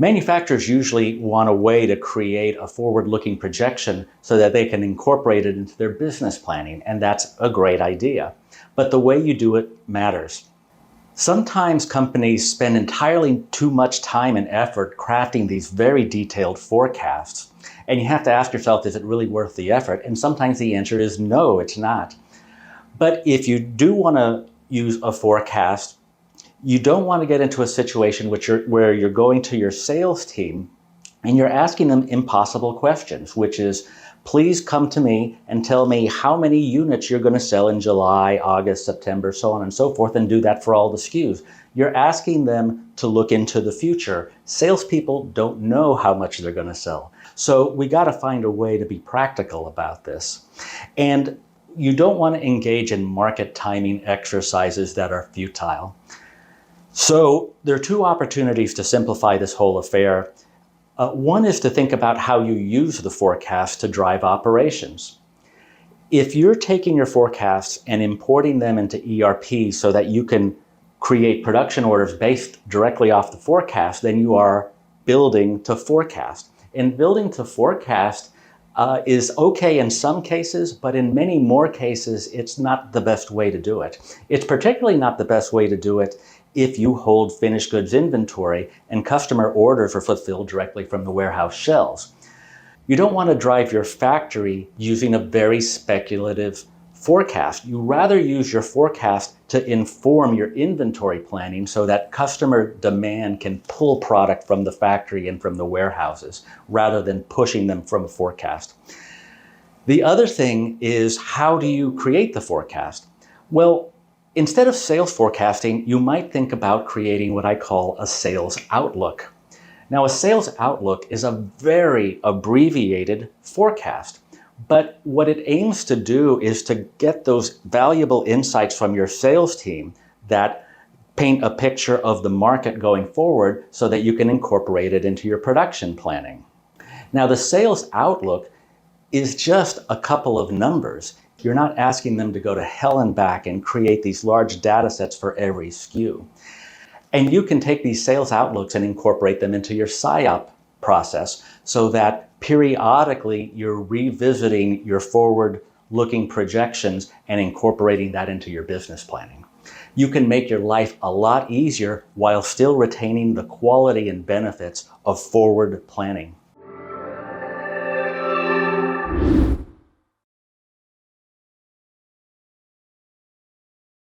Manufacturers usually want a way to create a forward-looking projection so that they can incorporate it into their business planning, and that's a great idea. But the way you do it matters. Sometimes companies spend entirely too much time and effort crafting these very detailed forecasts, and you have to ask yourself, is it really worth the effort? And sometimes the answer is no, it's not. But if you do want to use a forecast, you don't want to get into a situation where you're going to your sales team and you're asking them impossible questions, which is, please come to me and tell me how many units you're going to sell in July, August, September, so on and so forth, and do that for all the SKUs. You're asking them to look into the future. Salespeople don't know how much they're going to sell. So we got to find a way to be practical about this. And you don't want to engage in market timing exercises that are futile. So there are two opportunities to simplify this whole affair. One is to think about how you use the forecast to drive operations. If you're taking your forecasts and importing them into ERP so that you can create production orders based directly off the forecast, then you are building to forecast. And building to forecast is okay in some cases, but in many more cases, it's not the best way to do it. It's particularly not the best way to do it if you hold finished goods inventory and customer orders are fulfilled directly from the warehouse shelves. You don't want to drive your factory using a very speculative forecast. You rather use your forecast to inform your inventory planning so that customer demand can pull product from the factory and from the warehouses rather than pushing them from a forecast. The other thing is, how do you create the forecast? Well, instead of sales forecasting, you might think about creating what I call a sales outlook. Now, a sales outlook is a very abbreviated forecast, but what it aims to do is to get those valuable insights from your sales team that paint a picture of the market going forward so that you can incorporate it into your production planning. Now, the sales outlook is just a couple of numbers. You're not asking them to go to hell and back and create these large data sets for every SKU. And you can take these sales outlooks and incorporate them into your SIOP process so that periodically you're revisiting your forward-looking projections and incorporating that into your business planning. You can make your life a lot easier while still retaining the quality and benefits of forward planning.